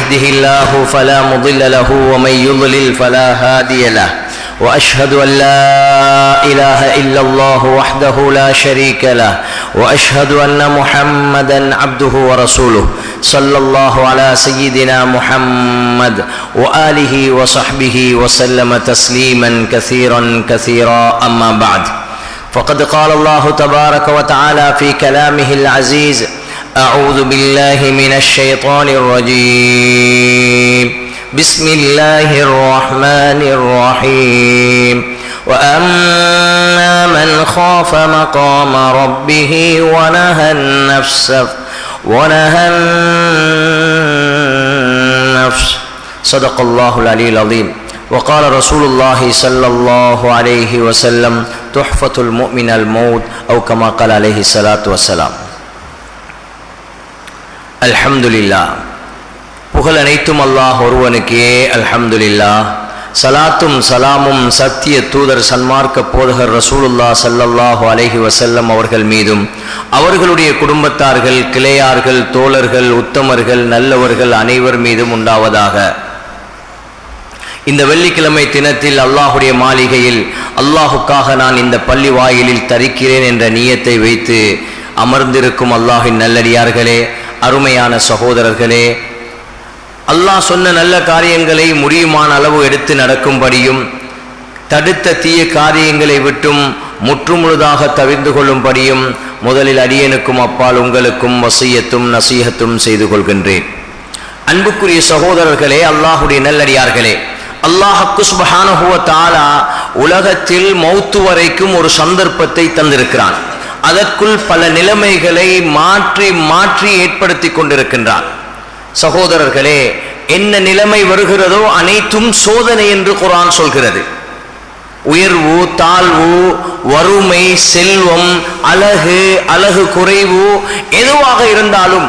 يهده الله فلا مضل له ومن يضلل فلا هادي له وأشهد أن لا إله إلا الله وحده لا شريك له وأشهد أن محمدا عبده ورسوله صلى الله على سيدنا محمد وآله وصحبه وسلم تسليما كثيرا كثيرا أما بعد فقد قال الله تبارك وتعالى في كلامه العزيز أعوذ بالله من الشيطان الرجيم بسم الله الرحمن الرحيم وأما من خاف مقام ربه ونهى النفس صدق الله العلي العظيم وقال رسول الله صلى الله عليه وسلم تحفة المؤمن الموت أو كما قال عليه الصلاة والسلام. அல்ஹம்துலில்லாஹ், புகழ் அனைத்தும் அல்லாஹ் ஒருவனுக்கே. அல்ஹம்துலில்லாஹ், சலாத்தும் சலாமும் சத்திய தூதர் சன்மார்க்க போதகர் ரசூலுல்லாஹ் ஸல்லல்லாஹு அலைஹி வஸல்லம் அவர்கள் மீதும் அவர்களுடைய குடும்பத்தார்கள், கிளையார்கள், தோழர்கள், உத்தமர்கள், நல்லவர்கள் அனைவர் மீதும் உண்டாவதாக. இந்த வெள்ளிக்கிழமை தினத்தில் அல்லாஹுடைய மாளிகையில் அல்லாஹுக்காக நான் இந்த பள்ளி வாயிலில் தரிக்கிறேன் என்ற நியத்தை வைத்து அமர்ந்திருக்கும் அல்லாஹின் நல்லடியார்களே, அருமையான சகோதரர்களே, அல்லாஹ் சொன்ன நல்ல காரியங்களை முடியுமான அளவு எடுத்து நடக்கும்படியும் தடுத்த தீய காரியங்களை விட்டும் முற்றுமுழுதாக தவிர்ந்து கொள்ளும்படியும் முதலில் அடியனுக்கும் அப்பால் உங்களுக்கும் வசியத்தும் நசீஹத்தும் செய்து கொள்கின்றேன். அன்புக்குரிய சகோதரர்களே, அல்லாஹுடைய நல்லடியார்களே, அல்லாஹ் சுப்ஹானஹு வ தஆலா உலகத்தில் மௌத்து வரைக்கும் ஒரு சந்தர்ப்பத்தை தந்திருக்கிறான். அதற்குள் பல நிலைமைகளை மாற்றி மாற்றி ஏற்படுத்தி கொண்டிருக்கின்றான். சகோதரர்களே, என்ன நிலைமை வருகிறதோ அனைத்தும் சோதனை என்று குர்ஆன் சொல்கிறது. உயர்வு, தாழ்வு, வறுமை, செல்வம், அழகு குறைவு, எதுவாக இருந்தாலும்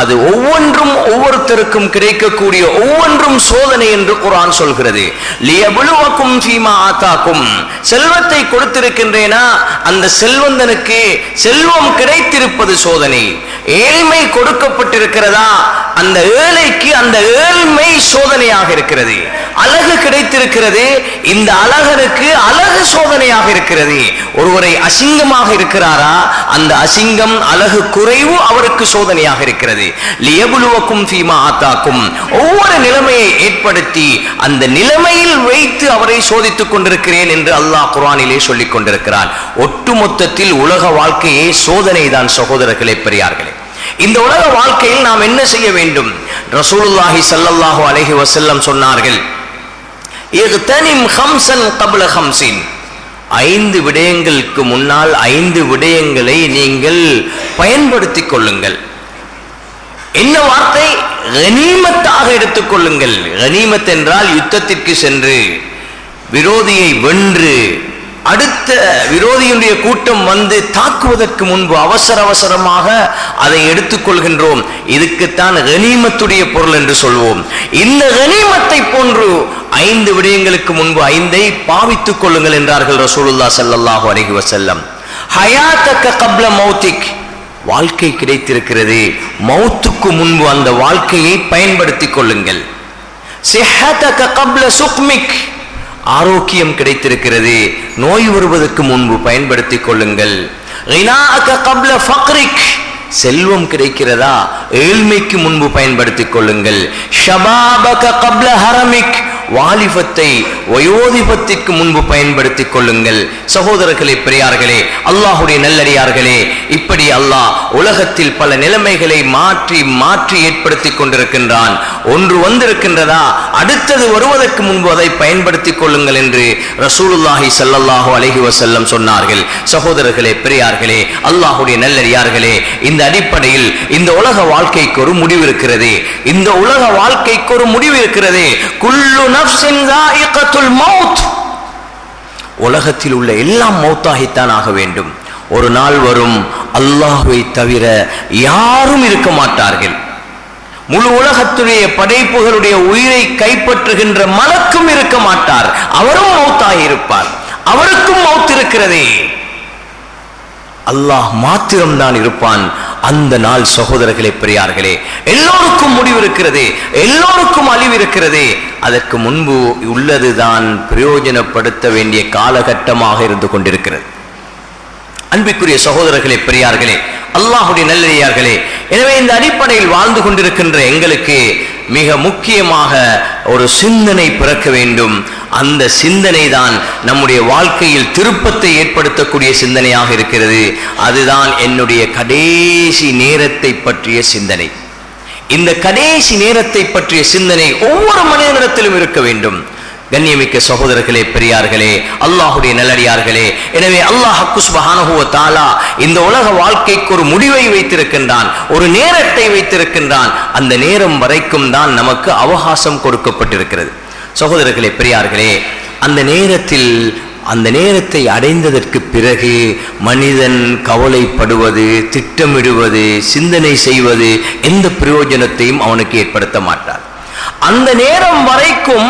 அது ஒவ்வொன்றும் ஒவ்வொருத்தருக்கும் கிடைக்கக்கூடிய ஒவ்வொன்றும் சோதனை என்று குர்ஆன் சொல்கிறது. லியப்லுவக்கும் ஃபீமா ஆதாக்கும், செல்வத்தை கொடுத்திருக்கின்றேனா அந்த செல்வந்தனுக்கு செல்வம் கிடைத்திருப்பது சோதனை. ஏழ்மை கொடுக்கப்பட்டிருக்கிறதா அந்த ஏழைக்கு அந்த ஏழ்மை சோதனையாக இருக்கிறது. அழகு கிடைத்திருக்கிறது, இந்த அழகனுக்கு அழகு சோதனையாக இருக்கிறது. ஒருவரை அசிங்கமாக இருக்கிறாரா அந்த அசிங்கம், அழகு குறைவு அவருக்கு சோதனையாக இருக்கிறது. லியப்லுவக்கும் ஃபீமா ஆதாக்கும், ஒவ்வொரு நிலைமையை ஏற்படுத்தி அந்த நிலைமையில் வைத்து அவரை சோதித்துக் கொண்டிருக்கிறேன் என்று அல்லாஹ் குர்ஆனிலே சொல்லிக் கொண்டிருக்கிறான். ஒட்டுமொத்தத்தில் உலக வாழ்க்கையே சோதனை தான் சகோதரர்களே, பெரியார்களே. இந்த உலக வாழ்க்கையில் நாம் என்ன செய்ய வேண்டும்? ரசூலுல்லாஹி ஸல்லல்லாஹு அலைஹி வஸல்லம் சொன்னார்கள், இக்தனிம் ஹம்ஸன் கப்ல ஹம்ஸின், 5 விடயங்களுக்கு முன்னால் 5 விடயங்களை நீங்கள் பயன்படுத்திக் கொள்ளுங்கள். என்ன வார்த்தை? கனிமத்தாக எடுத்துக்கொள்ளுங்கள். கனிமத் என்றால் யுத்தத்திற்கு சென்று விரோதியை வென்று அடுத்த விரோதியுடைய கூட்டம் வந்து தாக்குவதற்கு முன்பு அவசர அவசரமாக அதை எடுத்துக்கொள்கின்றோம். இதுக்குத்தான் கனிமத்துடைய பொருள் என்று சொல்வோம். இந்த கனிமத்தை போன்று 5 விடயங்களுக்கு முன்பு 5ஐ பாவித்துக் கொள்ளுங்கள் என்றார்கள் ரசூலுல்லாஹ் ஸல்லல்லாஹு அலைஹி வஸல்லம். ஹயாத்தக கப்ல மௌத்திக், வாழ்க்கை கிடைத்திருக்கிறது, மௌத்துக்கு முன்பு அந்த வாழ்க்கையை பயன்படுத்திக் கொள்ளுங்கள். சிஹ்ஹதக கப்ல சுக்மிக், ஆரோக்கியம் கிடைத்திருக்கிறது, நோய் வருவதற்கு முன்பு பயன்படுத்திக் கொள்ளுங்கள். கினாஅக கப்ல ஃபக்ரிக், செல்வம் கிடைக்கிறதா ஏழ்மைக்கு முன்பு பயன்படுத்திக் கொள்ளுங்கள். ஷபாபக கப்ல ஹரமிக், வாலிபத்தை வயோதிபத்திற்கு முன்பு பயன்படுத்திக் கொள்ளுங்கள். சகோதரர்களே, பெரியார்களே, அல்லாஹுடைய நல்லடியார்களே, இப்படி அல்லாஹ் உலகத்தில் பல நிலைமைகளை மாற்றி மாற்றி ஏற்படுத்தி கொண்டிருக்கின்றான். ஒன்று வந்திருக்கின்றதா அடுத்தது வருவதற்கு முன்பு அதை பயன்படுத்திக் கொள்ளுங்கள் என்று ரசூலுல்லாஹி ஸல்லல்லாஹு அலைஹி வஸல்லம் சொன்னார்கள். சகோதரர்களே, பெரியார்களே, அல்லாஹுடைய நல்லடியார்களே, இந்த அடிப்படையில் இந்த உலக வாழ்க்கைக்கு ஒரு முடிவு இருக்கிறது. இந்த உலக வாழ்க்கைக்கு ஒரு முடிவு இருக்கிறது. குல்லு நஃப்ஸின் ஸாயிகத்துல் மௌத், உலகத்தில் உள்ள எல்லாம் மௌத்தாகித்தான் ஆக வேண்டும். ஒரு நாள் வரும் அல்லாஹ்வை தவிர யாரும் இருக்க மாட்டார்கள். முழு உலகத்துடைய படைப்புகளுடைய உயிரை கைப்பற்றுகின்ற மலக்கும் இருக்க மாட்டார். அவரும் மௌத்தாகி இருப்பார். அவருக்கும் மௌத் இருக்கிறதே. அல்லாஹ் மாத்திரம்தான் இருப்பான். அந்த நாள் சகோதரர்களே பெரியார்களே, எல்லோருக்கும் முடிவு இருக்கிறது, எல்லோருக்கும் அழிவு இருக்கிறது. அதற்கு முன்பு உள்ளதுதான் பிரயோஜனப்படுத்த வேண்டிய காலகட்டமாக இருந்து கொண்டிருக்கிறது. அன்பிற்குரிய சகோதரர்களே பெரியார்களே, அல்லாஹ்வுடைய நல்லடியார்களே, எனவே இந்த அடிப்படையில் வாழ்ந்து கொண்டிருக்கின்ற எங்களுக்கு மிக முக்கியமாக ஒரு சிந்தனை பிறக்க வேண்டும். அந்த சிந்தனை தான் நம்முடைய வாழ்க்கையில் திருப்பத்தை ஏற்படுத்தக்கூடிய சிந்தனையாக இருக்கிறது. அதுதான் என்னுடைய கடைசி நேரத்தை பற்றிய சிந்தனை. இந்த கடைசி நேரத்தை பற்றிய சிந்தனை ஒவ்வொரு மனிதனிடத்திலும் இருக்க வேண்டும். கண்ணியமிக்க சகோதரர்களே பெரியார்களே, அல்லாஹ்வுடைய நல்லடியார்களே, எனவே அல்லாஹ் சுப்ஹானஹு வ தஆலா இந்த உலக வாழ்க்கைக்கு ஒரு முடிவை வைத்திருக்கின்றான், ஒரு நேரத்தை வைத்திருக்கின்றான். அந்த நேரம் வரைக்கும் தான் நமக்கு அவகாசம் கொடுக்கப்பட்டிருக்கிறது. சகோதரர்களே பெரியார்களே, அந்த நேரத்தை அடைந்ததற்கு பிறகு மனிதன் கவலைப்படுவது, திட்டமிடுவது, சிந்தனை செய்வது எந்த பிரயோஜனத்தையும் அவனுக்கு ஏற்படுத்த மாட்டார். அந்த நேரம் வரைக்கும்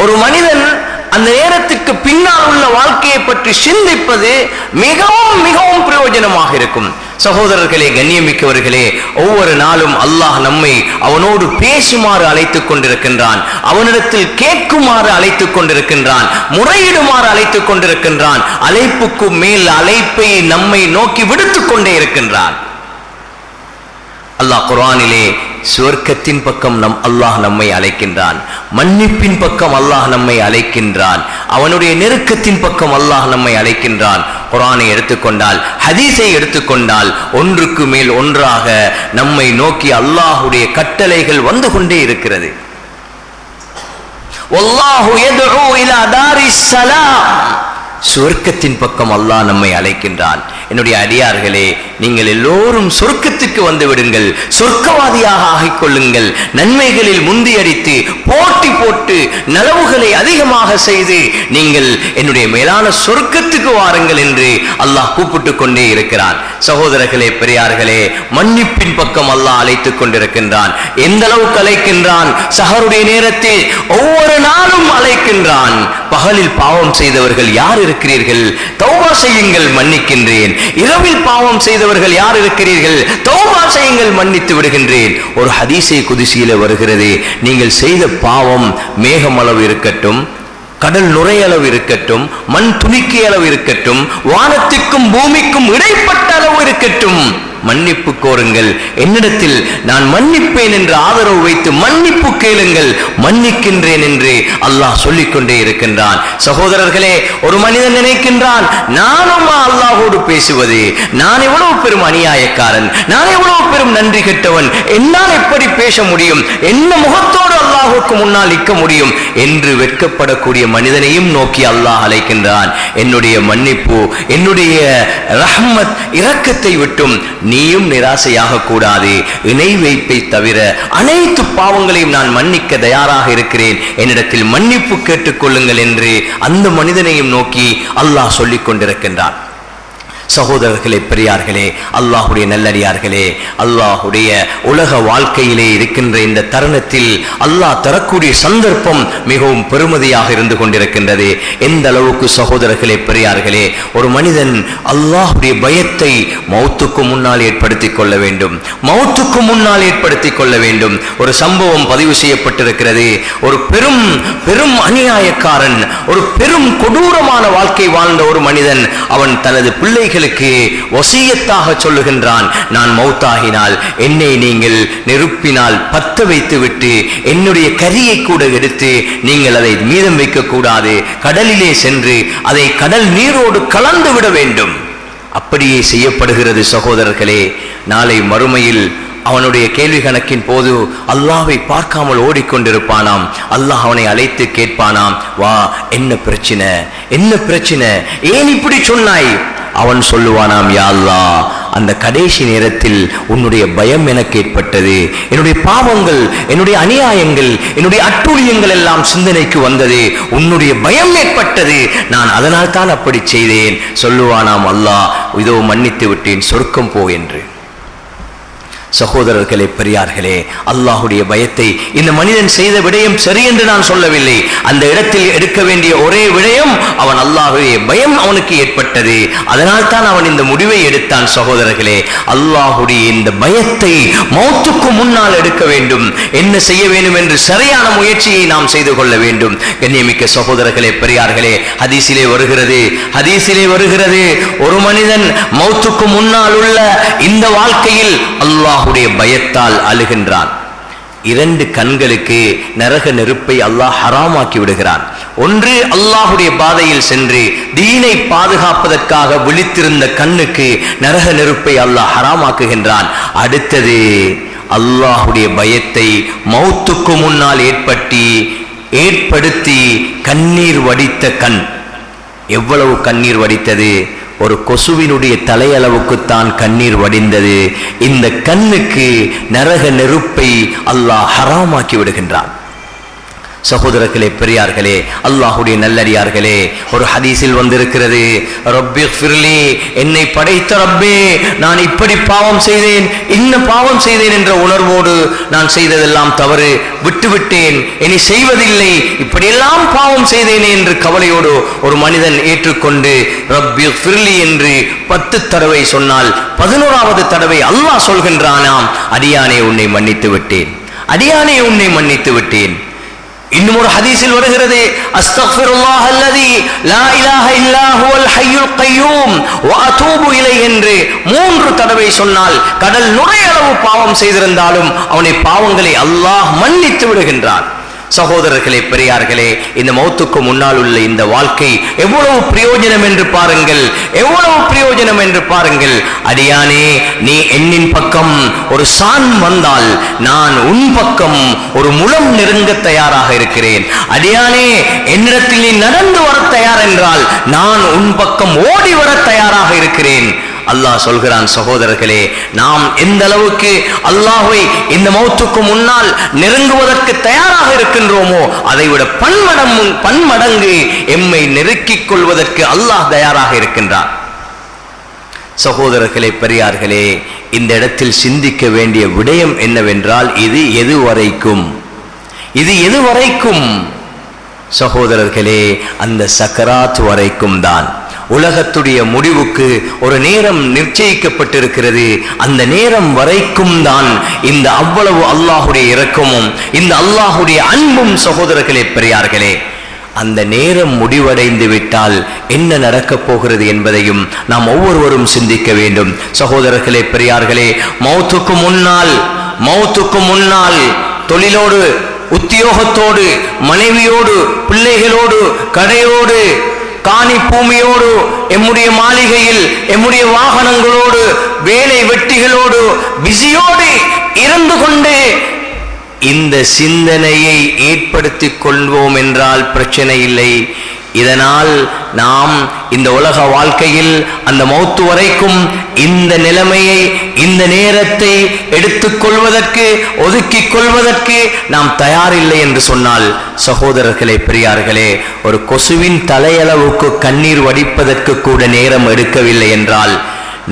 ஒரு மனிதன் அந்த நேரத்துக்கு பின்னால் உள்ள வாழ்க்கையை பற்றி சிந்திப்பது மிகவும் மிகவும் பிரயோஜனமாக இருக்கும். சகோதரர்களே, கண்ணியமிக்கவர்களே, ஒவ்வொரு நாளும் அல்லாஹ் நம்மை அவனோடு பேசுமாறு அழைத்துக் கொண்டிருக்கின்றான், அவனிடத்தில் கேட்குமாறு அழைத்துக் கொண்டிருக்கின்றான், முறையிடுமாறு அழைத்துக் கொண்டிருக்கின்றான். அழைப்புக்கு மேல் அழைப்பை நம்மை நோக்கி விடுத்துக் கொண்டே இருக்கின்றான். அல்லாஹ் குர்ஆனிலே சுவர்க்கத்தின் பக்கம் அல்லாஹ் நம்மை அழைக்கின்றான், மன்னிப்பின் பக்கம் அல்லாஹ் நம்மை அழைக்கின்றான், அவனுடைய நெருக்கத்தின் பக்கம் அல்லாஹ் நம்மை அழைக்கின்றான். குர்ஆனை எடுத்துக்கொண்டால், ஹதீஸை எடுத்துக்கொண்டால், ஒன்றுக்கு மேல் ஒன்றாக நம்மை நோக்கி அல்லாஹ்வுடைய கட்டளைகள் வந்து கொண்டே இருக்கிறது. வல்லாஹு யதுஉ இலா தாரிஸ் ஸலாம், சொர்க்கத்தின் பக்கம் அல்லாஹ் நம்மை அழைக்கின்றான். என்னுடைய அடியார்களே, நீங்கள் எல்லோரும் சொர்க்கத்துக்கு வந்து விடுங்கள், சொர்க்கவாதியாக ஆகிக் கொள்ளுங்கள், நன்மைகளில் முந்தியடித்து போட்டி போட்டு நலவுகளை அதிகமாக செய்து நீங்கள் என்னுடைய மேலான சொர்க்கத்துக்கு வாருங்கள் என்று அல்லாஹ் கூப்பிட்டு கொண்டே இருக்கிறான். சகோதரர்களே பெரியார்களே, மன்னிப்பின் பக்கம் அல்லாஹ் அழைத்துக் கொண்டிருக்கின்றான். எந்த அளவுக்கு அழைக்கின்றான்? சஹருடைய நேரத்தில் ஒவ்வொரு நாளும் அழைக்கின்றான். பகலில் பாவம் செய்தவர்கள் யார் இருக்கிறீர்கள்? தௌபா செய்யுங்கள், மன்னிக்கின்றேன். இரவில் பாவம் செய்தவர்கள் யார் இருக்கிறீர்கள்? தௌபா செய்யுங்கள், மன்னித்து விடுகின்றேன். ஒரு ஹதீஸே குதுசியில வருகிறது, நீங்கள் செய்த பாவம் மேகமளவு இருக்கட்டும், கடல் நுரையளவு இருக்கட்டும், மண் துணிக்கை அளவு இருக்கட்டும், வானத்துக்கும் பூமிக்கும் இடைப்பட்ட அளவு இருக்கட்டும், மன்னிப்பு கோருங்கள், என்னிடத்தில் நான் மன்னிப்பேன் என்று ஆதரவு வைத்து மன்னிப்பு கேளுங்கள், மன்னிக்கின்றேன் என்று அல்லாஹ் சொல்லிக்கொண்டே இருக்கின்றான். சகோதரர்களே, ஒரு மனிதன் நினைக்கின்றான், நானும் அல்லாஹோடு பேசுவது, நான் எவ்வளவு பெரும் அநியாயக்காரன், நான் எவ்வளவு பெரும் நன்றி கெட்டவன், என்னால் எப்படி பேச முடியும், என்ன முகத்தோடு அல்லாஹுக்கு முன்னால் நிற்க முடியும் என்று வெட்கப்படக்கூடிய மனிதனையும் நோக்கி அல்லாஹ் அழைக்கின்றான். என்னுடைய மன்னிப்பு, என்னுடைய ரஹ்மத், இரக்கத்தை விட்டும் நீயும் நிராசையாக கூடாது. இணை வைப்பை தவிர அனைத்து பாவங்களையும் நான் மன்னிக்க தயாராக இருக்கிறேன், என்னிடத்தில் மன்னிப்பு கேட்டுக்கொள்ளுங்கள் என்று அந்த மனிதனையும் நோக்கி அல்லாஹ் சொல்லிக் கொண்டிருக்கின்றான். சகோதரர்களே பெரியார்களே, அல்லாஹுடைய நல்லடியார்களே, அல்லாஹுடைய உலக வாழ்க்கையிலே இருக்கின்ற இந்த தருணத்தில் அல்லாஹ் தரக்கூடிய சந்தர்ப்பம் மிகவும் பெருமதியாக இருந்து கொண்டிருக்கின்றது. எந்த அளவுக்கு சகோதரர்களே பெரியார்களே, ஒரு மனிதன் அல்லாஹுடைய பயத்தை மௌத்துக்கு முன்னால் ஏற்படுத்திக் கொள்ள வேண்டும், மௌத்துக்கு முன்னால் ஏற்படுத்திக் கொள்ள வேண்டும். ஒரு சம்பவம் பதிவு செய்யப்பட்டிருக்கிறது. ஒரு பெரும் பெரும் அநியாயக்காரன், ஒரு பெரும் கொடூரமான வாழ்க்கை வாழ்ந்த ஒரு மனிதன், அவன் தனது பிள்ளைகளுக்கு வசியத்தாக சொல்லுகின்றான், நான் மௌத்தாகினால் என்னை நீங்கள் நெருப்பினால் பத்த வைத்து விட்டு என்னுடைய கரியை கூட எடுத்து நீங்கள் அதை மீதம் வைக்க கூடாது, கடலிலே சென்று அதை கடல் நீரோடு கலந்து விட வேண்டும். அப்படியே செய்யப்படுகிறது. சகோதரர்களே, நாளை மறுமையில் அவனுடைய கேள்வி கணக்கின் போது அல்லாஹ்வை பார்க்காமல் ஓடிக்கொண்டிருப்பானாம். அல்லாஹ் அவனை அழைத்து கேட்பானாம், வா, என்ன பிரச்சனை, என்ன பிரச்சனை, ஏன் இப்படி சொன்னாய்? அவன் சொல்லுவானாம், யா அல்லாஹ், அந்த கடைசி நேரத்தில் உன்னுடைய பயம் எனக்கு ஏற்பட்டது, என்னுடைய பாவங்கள், என்னுடைய அநியாயங்கள், என்னுடைய அட்டூழியங்கள் எல்லாம் சிந்தனைக்கு வந்தது, உன்னுடைய பயம் ஏற்பட்டது, நான் அதனால் தான் அப்படி செய்தேன். சொல்லுவானாம், அல்லாஹ், இதோ மன்னித்து விட்டேன், சொர்க்கம் போ என்று. சகோதரர்களே, பெரியார்களே, அல்லாஹுடைய பயத்தை இந்த மனிதன் செய்த விடயம் சரி என்று நான் சொல்லவில்லை. அந்த இடத்தில் எடுக்க வேண்டிய ஒரே விடயம் அவன் அல்லாஹுடைய பயம் அவனுக்கு ஏற்பட்டது. அதனால் தான் அவன் இந்த முடிவை எடுத்தான். சகோதரர்களே, அல்லாஹுடைய இந்த பயத்தை மௌத்துக்கு முன்னால் எடுக்க வேண்டும். என்ன செய்ய வேண்டும் என்று சரியான முயற்சியை நாம் செய்து கொள்ள வேண்டும். கண்ணியமிக்க சகோதரர்களே, பெரியார்களே, ஹதீஸிலே வருகிறது ஒரு மனிதன் மௌத்துக்கு முன்னால் உள்ள இந்த வாழ்க்கையில் அல்லாஹுடைய பயத்தால் அழுகின்றான். 2 கண்களுக்கு நரக நெருப்பை அல்லாஹ் ஹராமாக்கி விடுகிறான். ஒன்று, அல்லாஹுடைய பாதையில் சென்று தீனை பாதுகாப்பதற்காக விழித்திருந்த கண்ணுக்கு நரக நெருப்பை அல்லாஹ் ஹராமாக்குகின்றான். அடுத்தது, அல்லாஹுடைய பயத்தை மௌத்துக்கு முன்னால் ஏற்படுத்தி கண்ணீர் வடித்த கண். எவ்வளவு கண்ணீர் வடித்தது? ஒரு கொசுவினுடைய தலையளவுக்குத்தான் கண்ணீர் வடிந்தது. இந்த கண்ணுக்கு நரக நெருப்பை அல்லாஹ் ஹராமாக்கி விடுகின்றான். சகோதரர்களே, பெரியார்களே, அல்லாஹுடைய நல்லடியார்களே, ஒரு ஹதீஸில் வந்திருக்கிறது, ரப்பிக்ஃபிர்லி, என்னை படைத்த ரப்பே, நான் இப்படி பாவம் செய்தேன், இன்ன பாவம் செய்தேன் என்ற உணர்வோடு நான் செய்ததெல்லாம் தவறு, விட்டுவிட்டேன், இனி செய்வதில்லை, இப்படியெல்லாம் பாவம் செய்தேனே என்று கவலையோடு ஒரு மனிதன் ஏற்றுக்கொண்டு ரப்பிக்ஃபிர்லி என்று 10 தடவை சொன்னால் 11வது தடவை அல்லாஹ் சொல்கின்றானாம், அடியானே உன்னை மன்னித்து விட்டேன், அடியானே உன்னை மன்னித்து விட்டேன். இன்னும் ஒரு ஹதீஸில் வருகிறது, அஸ்தக்ஃபிருல்லாஹ் அல்லதி லா இலாஹ இல்லா ஹுவல் ஹய்யுல் கய்யூம் வ அதூபு இலைஹி என்று 3 தடவை சொன்னால் கடல் நுரையளவு பாவம் செய்திருந்தாலும் அவனை பாவங்களை அல்லாஹ் மன்னித்து விடுகின்றான். சகோதரர்களே, பெரியார்களே, இந்த மௌத்துக்கு முன்னால் உள்ள இந்த வாழ்க்கை எவ்வளவு பிரயோஜனம் என்று பாருங்கள், எவ்வளவு பிரயோஜனம் என்று பாருங்கள். அடியானே, நீ என்னின் பக்கம் ஒரு சான் வந்தால் நான் உன் பக்கம் ஒரு முழம் நெருங்க தயாராக இருக்கிறேன். அடியானே, என்னிடத்தில் நீ நடந்து வர தயார் என்றால் நான் உன் பக்கம் ஓடி வர தயாராக இருக்கிறேன். அல்லாஹ் சொல்கிறான். சகோதரர்களே, நாம் எந்த அளவுக்கு அல்லாஹ்வை இந்த மௌத்துக்கு முன்னால் நெருங்குவதற்கு தயாராக இருக்கின்றோமோ அதைவிட பன்மடங்கு எம்மை நெருக்கிக் கொள்வதற்கு அல்லாஹ் தயாராக இருக்கின்றான். சகோதரர்களே, பெரியார்களே, இந்த இடத்தில் சிந்திக்க வேண்டிய விடயம் என்னவென்றால், இது எதுவரைக்கும் சகோதரர்களே, அந்த சக்கராத் வரைக்கும் தான். உலகத்துடைய முடிவுக்கு ஒரு நேரம் நிச்சயிக்கப்பட்டிருக்கிறது. அந்த நேரம் வரைக்கும் தான் இந்த அவ்வளவு அல்லாஹுடைய இரக்கமும் இந்த அல்லாஹுடைய அன்பும். சகோதரர்களே, பெரியார்களே, அந்த நேரம் முடிவடைந்து விட்டால் என்ன நடக்கப் போகிறது என்பதையும் நாம் ஒவ்வொருவரும் சிந்திக்க வேண்டும். சகோதரர்களே, பெரியார்களே, மௌத்துக்கு முன்னால் தொழிலோடு, உத்தியோகத்தோடு, மனைவியோடு, பிள்ளைகளோடு, கடையோடு, காணி பூமியோடு, எம்முடைய மாளிகையில், எம்முடைய வாகனங்களோடு, வேலை வெட்டிகளோடு, பிஸியோடு இருந்து கொண்டு இந்த சிந்தனையை ஏற்படுத்திக் கொள்வோம் என்றால் பிரச்சனை இல்லை. இதனால் நாம் இந்த உலக வாழ்க்கையில் அந்த மௌத்து வரைக்கும் இந்த நிலைமையை, இந்த நேரத்தை எடுத்துக்கொள்வதற்கு, ஒதுக்கிக் கொள்வதற்கு நாம் தயாரில்லை என்று சொன்னால், சகோதரர்களே, பெரியார்களே, ஒரு கொசுவின் தலையளவுக்கு கண்ணீர் வடிப்பதற்கு கூட நேரம் எடுக்கவில்லை என்றால்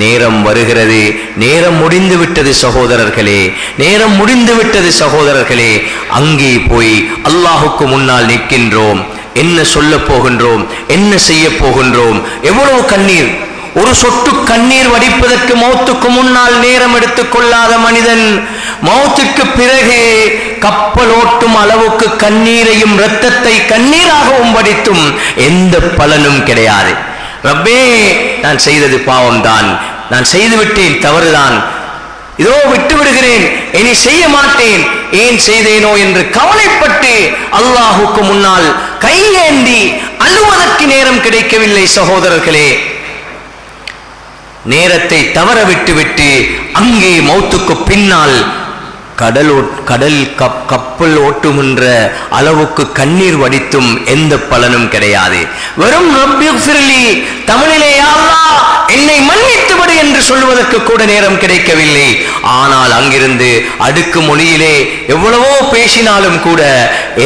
நேரம் வருகிறது. நேரம் முடிந்து விட்டது சகோதரர்களே, நேரம் முடிந்து விட்டது சகோதரர்களே. அங்கே போய் அல்லாஹுக்கு முன்னால் நிற்கின்றோம். என்ன சொல்ல போகின்றோம், என்ன செய்ய போகின்றோம்? எவ்வளவு கண்ணீர்! ஒரு சொட்டு கண்ணீர் வடிப்பதற்கு மௌத்துக்கு முன்னால் நேரம் எடுத்துக் கொள்ளாத மனிதன் மௌத்துக்கு பிறகு கப்பல் ஓட்டும் அளவுக்கு கண்ணீரையும் இரத்தத்தை கண்ணீராகவும் வடித்தும் எந்த பலனும் கிடையாது. ரப்பே, நான் செய்தது பாவம்தான், நான் செய்துவிட்டேன், தவறுதான், இதோ விட்டு விடுகிறேன், இனி செய்ய மாட்டேன், ஏன் செய்தேனோ என்று கவலைப்பட்டு அல்லாஹுக்கு முன்னால் கையேந்தி அழுவதற்கு நேரம் கிடைக்கவில்லை. சகோதரர்களே, நேரத்தை தவற விட்டு அங்கே மௌத்துக்கு பின்னால் கப்பல் ஓட்டுகின்ற அளவுக்கு கண்ணீர் வடித்தும் எந்த பலனும் கிடையாது. வெறும் ரப்பிக்ஃபிர்லி, தமிழிலே யா அல்லாஹ் என்னை மன்னித்து விடு என்று சொல்வதற்கு கூட நேரம் கிடைக்கவில்லை. ஆனால் அங்கிருந்து அடுக்கு மொழியிலே எவ்வளவோ பேசினாலும் கூட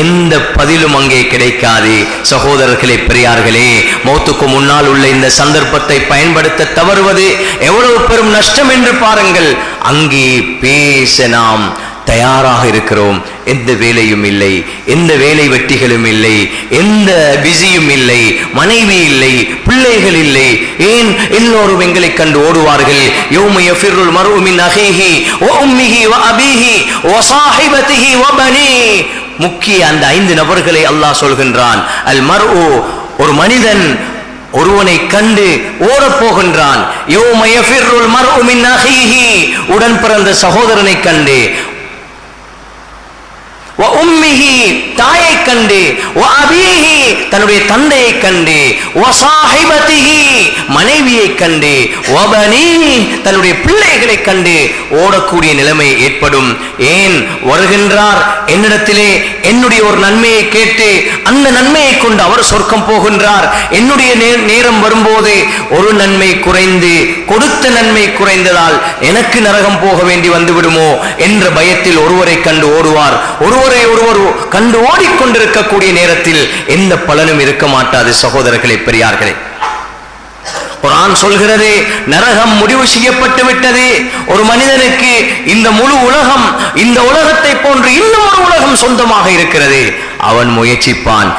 எந்த பதிலும் அங்கே கிடைக்காது. சகோதரர்களே, பெரியார்களே, மௌத்துக்கு முன்னால் உள்ள இந்த சந்தர்ப்பத்தை பயன்படுத்த தவறுவது எவ்வளவு பெரும் நஷ்டம் என்று பாருங்கள். அங்கே பேச நாம் தயாராக இருக்கிறோம். எந்த வேலையும் இல்லை, எந்த வேலை வெட்டிகளும் இல்லை, எந்த பிஸியும் இல்லை, மனைவி இல்லை, பிள்ளைகள் இல்லை. ஏன் எல்லோரும் எங்களை கண்டு ஓடுவார்கள். யௌம யஃபிருல் மர்உ மின் அஹீஹி வ உம்மிஹி வ அபீஹி வ ஸாஹிபதிஹி வ பனீஹி. முக்கிய அந்த 5 நபர்களை அல்லாஹ் சொல்கின்றான். அல் மர்உ, ஒரு மனிதன் ஒருவனை கண்டு ஓடப் போகின்றான். யௌம யஃபிருல் மர்உ மின் அஹீஹி, உடன் பிறந்த சகோதரனை கண்டு, வ உம்மிஹி, தாயை கண்டு, வ அபீஹி, தன்னுடைய தந்தையை கண்டு, வ ஸாஹிபதிஹி, மனைவியை கண்டு, வ பனீஹி, தன்னுடைய பிள்ளைகளை கண்டு ஓடக்கூடிய நிலைமை ஏற்படும். ஏன் வருகின்றார்? என்னிடத்திலே என்னுடைய ஒரு நன்மையை கேட்டு அந்த நன்மையை கொண்டு அவர் சொர்க்கம் போகின்றார். என்னுடைய நேரம் வரும்போது ஒரு நன்மை குறைந்து, கொடுத்த நன்மை குறைந்ததால் எனக்கு நரகம் போக வேண்டி வந்துவிடுமோ என்ற பயத்தில் ஒருவரை கண்டு ஓடுவார். ஒருவரை ஒருவர் கண்டு ஓடிக்கொண்டிருக்கக்கூடிய நேரத்தில் எந்த பலனும் இருக்க மாட்டாது. சகோதரர்களே, பெரியார்களே, குர்ஆன் சொல்கிறது, நரகம் முடிவு செய்யப்பட்டு விட்டது. ஒரு மனிதனுக்கு இந்த முழு உலகம், இந்த உலகத்தை போன்று இன்னும் ஒரு உலகம் சொந்தமாக இருக்கிறது. அவன் முயற்சிப்பான்,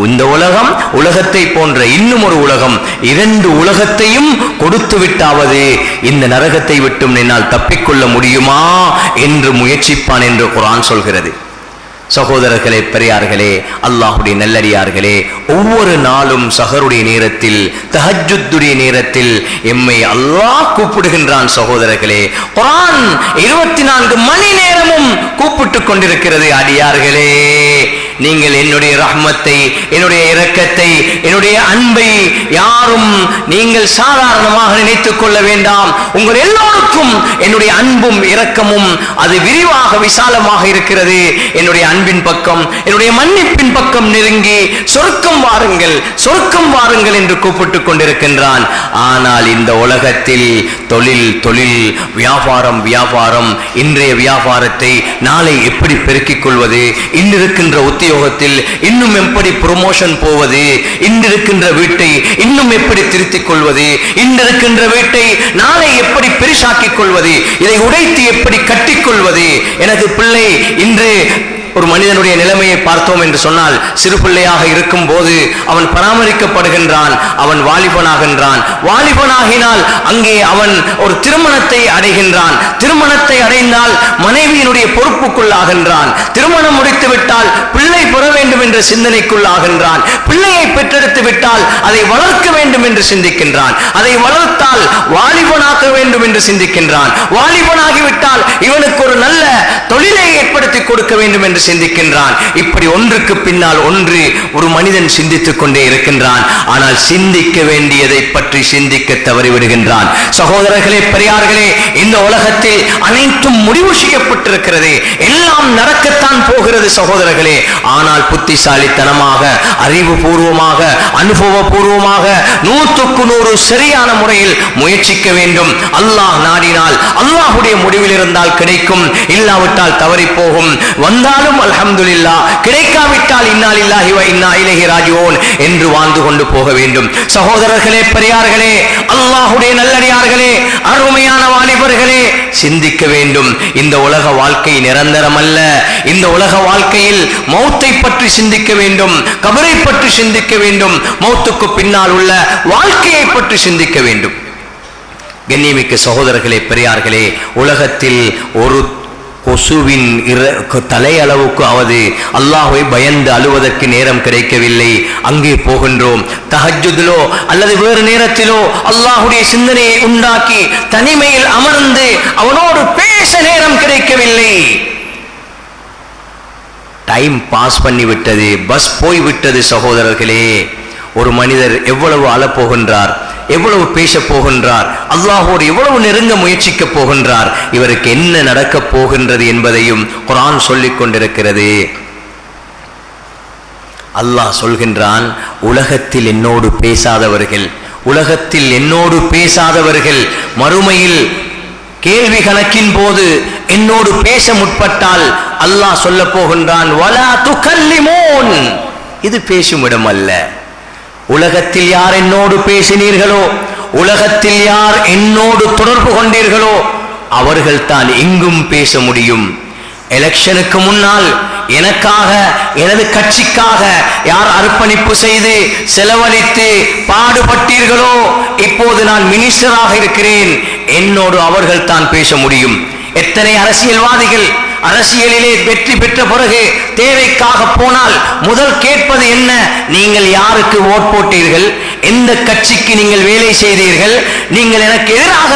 இந்த உலகம், உலகத்தை போன்ற இன்னும் ஒரு உலகம், 2 உலகத்தையும் கொடுத்து விட்டாவது இந்த நரகத்தை விட்டும் என்னால் தப்பிக்கொள்ள முடியுமா என்று முயற்சிப்பான் என்று குர்ஆன் சொல்கிறது. சகோதரர்களே, பெரியார்களே, அல்லாஹ்வுடைய நல்லடியார்களே, ஒவ்வொரு நாளும் சஹருடைய நேரத்தில், தஹஜ்ஜுடைய நேரத்தில் எம்மை அல்லாஹ் கூப்பிடுகின்றான். சகோதரர்களே, குர்ஆன் 24 மணி நேரமும் கூப்பிட்டுக் கொண்டிருக்கிறது. அடியார்களே, நீங்கள் என்னுடைய ரஹ்மத்தை, என்னுடைய இரக்கத்தை, என்னுடைய அன்பை யாரும் நீங்கள் சாதாரணமாக நினைத்துக் கொள்ள வேண்டாம். உங்கள் எல்லோருக்கும் என்னுடைய அன்பும் இரக்கமும் அது விரிவாக விசாலமாக இருக்கிறது. என்னுடைய அன்பின் பக்கம், என்னுடைய மன்னிப்பின் பக்கம் நெருங்கி சொர்க்கம் வாருங்கள், சொர்க்கம் வாருங்கள் என்று கூப்பிட்டுக் கொண்டிருக்கின்றான். ஆனால் இந்த உலகத்தில் தொழில் தொழில், வியாபாரம் வியாபாரம், இன்றைய வியாபாரத்தை நாளை எப்படி பெருக்கிக் கொள்வது, இன்றிருக்கின்ற உத்தியோகத்தில் இன்னும் எப்படி ப்ரமோஷன் போவது, இன்றிருக்கின்ற வீட்டை இன்னும் எப்படி திருத்திக் கொள்வது, இன்றிருக்கின்ற வீட்டை நாளை எப்படி பெரிசாக்கிக் கொள்வது, இதை உடைத்து எப்படி கட்டிக்கொள்வது. எனக்கு பிள்ளை, இன்று ஒரு மனிதனுடைய நிலைமையை பார்த்தோம் என்று சொன்னால், சிறு பிள்ளையாக இருக்கும் போது அவன் பராமரிக்கப்படுகின்றான், அவன் வாலிபனாகின்றான். வாலிபனாகினால் அங்கே அவன் ஒரு திருமணத்தை அடைகின்றான். திருமணத்தை அடைந்தால் மனைவியினுடைய பொறுப்புக்குள்ளாகின்றான். திருமணம் முடித்து விட்டால் பிள்ளை பெற வேண்டும் என்ற சிந்தனைக்குள்ளாகின்றான். பிள்ளையை பெற்றெடுத்து விட்டால் அதை வளர்க்க வேண்டும் என்று சிந்திக்கின்றான். அதை வளர்த்தால் வாலிபனாக்க வேண்டும் என்று சிந்திக்கின்றான். வாலிபனாகிவிட்டால் இவனுக்கு ஒரு நல்ல தொழிலை ஏற்படுத்தி கொடுக்க வேண்டும் என்று சிந்திக்கின்றான். இப்படி ஒன்றுக்கு பின்னால் ஒன்று ஒரு மனிதன் சிந்தித்துக் கொண்டே இருக்கின்றான். ஆனால் சிந்திக்க வேண்டியதை பற்றி சிந்திக்க தவறிவிடுகின்றான். சகோதரர்களே, பெரியார்களே, இந்த உலகத்தில் அனைத்தும் முடிவு செய்யப்பட்டிருக்கிறது. எல்லாம் நடக்கத்தான் போகிறது சகோதரர்களே. ஆனால் புத்திசாலித்தனமாக, அறிவுபூர்வமாக, அனுபவபூர்வமாக 100க்கு 100 சரியான முறையில் முயற்சிக்க வேண்டும். அல்லாஹ் நாடினால் அல்லாஹ்வுடைய முடிவில் இருந்தால் கிடைக்கும், இல்லாவிட்டால் தவறி போகும். வந்தாலும் அல்ஹம்துலில்லாஹ், கிடைக்காவிட்டால் இன்னா லில்லாஹி வ இன்னா இலைஹி ராஜிஊன் என்று வாழ்ந்து கொண்டு போக வேண்டும். சகோதரர்களே, பெரியார்களே, அல்லாஹ்வுடைய நல்லடியார்களே, அருமையான வாலிபர்களே, சிந்திக்க வேண்டும். இந்த உலக வாழ்க்கை நிரந்தரமல்ல. இந்த உலக வாழ்க்கையில் மௌத்தை பற்றி சிந்திக்க வேண்டும், கபரை பற்றி சிந்திக்க வேண்டும், மௌத்துக்கு பின்னால் உள்ள வாழ்க்கையை பற்றி சிந்திக்க வேண்டும். கண்ணியமிக்க சகோதரர்களே, பெரியார்களே, உலகத்தில் ஒரு கொசுவின் தலையளவுக்கு அவது அல்லாஹ்வை பயந்து அழுவதற்கு நேரம் கிடைக்கவில்லை. அங்கே போகின்றோம். தஹஜ்ஜுதிலோ அல்லது வேறு நேரத்திலோ அல்லாஹ்வுடைய சிந்தனையை உண்டாக்கி தனிமையில் அமர்ந்து அவனோடு பேச நேரம் கிடைக்கவில்லை. டைம் பாஸ் பண்ணிவிட்டது, பஸ் போய்விட்டது. சகோதரர்களே, ஒரு மனிதர் எவ்வளவு அழப்போகின்றார், எவ்வளவு பேச போகின்றார், அல்லாஹ்வோடு எவ்வளவு நெருங்க முயற்சிக்க போகின்றார், இவருக்கு என்ன நடக்கப் போகின்றது என்பதையும் குர்ஆன் சொல்லிக் கொண்டிருக்கிறது. அல்லாஹ் சொல்கின்றான், உலகத்தில் என்னோடு பேசாதவர்கள், உலகத்தில் என்னோடு பேசாதவர்கள் மறுமையில் கேள்வி கணக்கின் போது என்னோடு பேச முற்பட்டால் அல்லாஹ் சொல்ல போகின்றான், வலா துகல்லிமூன், இது பேசும் இடம் அல்ல. உலகத்தில் யார் என்னோடு பேசினீர்களோ, உலகத்தில் யார் என்னோடு தொடர்பு கொண்டீர்களோ அவர்கள் தான் இங்கும் பேச முடியும். எலெக்ஷனுக்கு முன்னால் எனக்காக, எனது கட்சிக்காக யார் அர்ப்பணிப்பு செய்து செலவழித்து பாடுபட்டீர்களோ, இப்போது நான் மினிஸ்டராக இருக்கிறேன், என்னோடு அவர்கள் தான் பேச முடியும். எத்தனை அரசியல்வாதிகள் அரசியலிலே வெற்றி பெற்ற பிறகு தேவைக்காக போனால் முதல் கேட்பது என்ன? நீங்கள் யாருக்கு ஓட் போட்டீர்கள், எந்த கட்சிக்கு நீங்கள் வேலை செய்தீர்கள், நீங்கள் எனக்கு எதிராக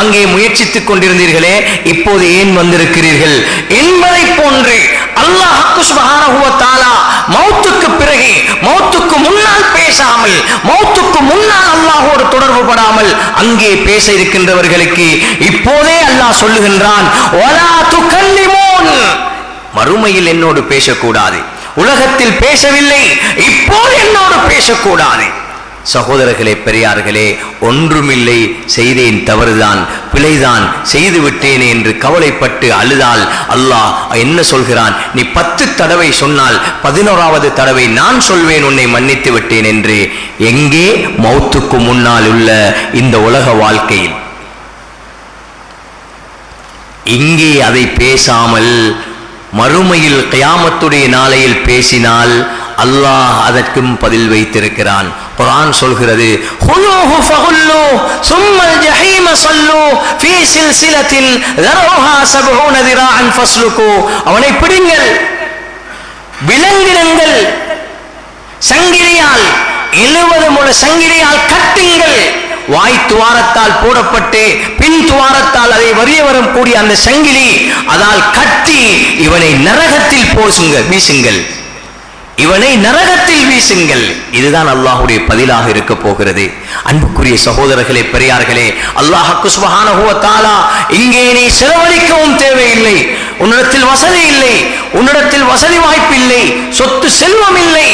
அங்கே முயற்சித்துக் கொண்டிருந்தீர்களே, இப்போது ஏன் வந்திருக்கிறீர்கள் என்பதை போன்று அல்லாஹ் சுப்ஹானஹு வ தஆலா மௌத்துக்கு பிறகு, மௌத்துக்கு முன்னால் பேசாமல், மௌத்துக்கு முன்னால் அல்லாஹ்வோடு தொடர்பு படாமல் அங்கே பேச இருக்கின்றவர்களுக்கு இப்போதே அல்லாஹ் சொல்லுகின்றான், வலா துகல்லிமூன், மறுமையில் என்னோடு பேசக்கூடாது. உலகத்தில் பேசவில்லை, இப்போது என்னோடு பேசக்கூடாது. சகோதரர்களே, பெரியார்களே, ஒன்றுமில்லை, செய்தேன், தவறுதான், பிழைதான், செய்து விட்டேனே என்று கவலைப்பட்டு அழுதால் அல்லாஹ் என்ன சொல்கிறான்? நீ 10 தடவை சொன்னால் 11வது தடவை நான் சொல்வேன் உன்னை மன்னித்து விட்டேன் என்று. எங்கே? மௌத்துக்கு முன்னால் உள்ள இந்த உலக வாழ்க்கையில். இங்கே அதை பேசாமல் மறுமையில் கியாமத்துடைய நாளையில் பேசினால் அல்லாஹ் அதற்கும் பதில் வைத்திருக்கிறான். குர்ஆன் சொல்கிறது, ஹுலூஹு ஃபகுல்லு சும்மல் ஜஹீம ஸல்லு ஃபீ சில்சிலத்தின் ذرعها 70 ذراعا فاسلكوا, அவனை பிடிங்கள், விலங்கிடுங்கள், சங்கிலியால் 70 முழ சங்கிலியால் கட்டுங்கள், வாய் துவாரத்தால் போடப்பட்டு பின் துவாரத்தால் அதை வரிய வரும் கூடிய அந்த சங்கிலி அதால் கட்டி இவனை நரகத்தில் வீசுங்கள், இவனை நரகத்தில் வீசுங்கள். இதுதான் அல்லாஹ்வுடைய பதிலாக இருக்க போகிறது. அன்புக்குரிய சகோதரர்களே, பெரியார்களே, அல்லாஹ் சுப்ஹானஹு வ தஆலா இங்கே நீ செலவழிக்கவும் தேவையில்லை, உன்னிடத்தில் வசதி இல்லை, உன்னிடத்தில் வசதி வாய்ப்பு இல்லை, சொத்து செல்வம் இல்லை,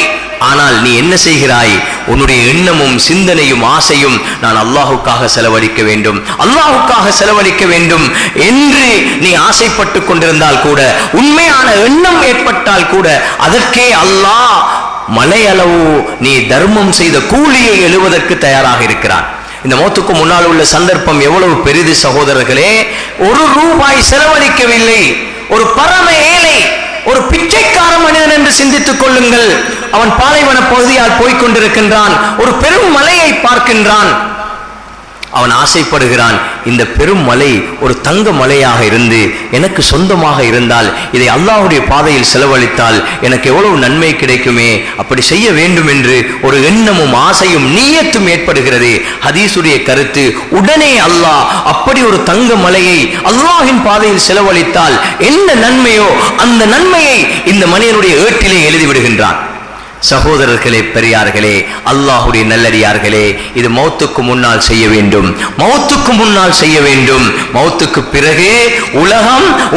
ஆனால் நீ என்ன செய்கிறாய்? உன்னுடைய எண்ணமும் சிந்தனையும் ஆசையும் நான் அல்லாஹுக்காக செலவழிக்க வேண்டும், அல்லாஹுக்காக செலவழிக்க வேண்டும் என்று நீ ஆசைப்பட்டு கொண்டிருந்தால் கூட, உண்மையான எண்ணம் ஏற்பட்டால் கூட அதற்கே அல்லாஹ் மலையளவு நீ தர்மம் செய்த கூலியை எழுவதற்கு தயாராக இருக்கிறான். இந்த மௌத்துக்கு முன்னால் உள்ள சந்தர்ப்பம் எவ்வளவு பெரிது சகோதரர்களே! 1 ரூபாய் செலவழிக்கவில்லை, ஒரு பரம ஏழை, ஒரு பிச்சைக்கார மனிதன் என்று சிந்தித்துக் கொள்ளுங்கள். அவன் பாலைவன பகுதியால் போய்கொண்டிருக்கின்றான், ஒரு பெரும் மலையை பார்க்கின்றான், அவன் ஆசைப்படுகிறான், இந்த பெரும் மலை ஒரு தங்க மலையாக இருந்து எனக்கு சொந்தமாக இருந்தால், இதை அல்லாஹ்வுடைய பாதையில் செலவழித்தால் எனக்கு எவ்வளவு நன்மை கிடைக்குமே, அப்படி செய்ய வேண்டும் என்று ஒரு எண்ணமும் ஆசையும் நீயத்தும் ஏற்படுகிறது. ஹதீஸுடைய கருத்து, உடனே அல்லாஹ் அப்படி ஒரு தங்க மலையை அல்லாஹ்வின் பாதையில் செலவழித்தால் என்ன நன்மையோ அந்த நன்மையை இந்த மனிதனுடைய ஏட்டிலே எழுதிவிடுகின்றான். சகோதரர்களே, பெரியார்களே, அல்லாஹ்வுடைய நல்லடியார்களே, இது மௌத்துக்கு முன்னால் செய்ய வேண்டும், மௌத்துக்கு முன்னால் செய்ய வேண்டும். மௌத்துக்கு பிறகு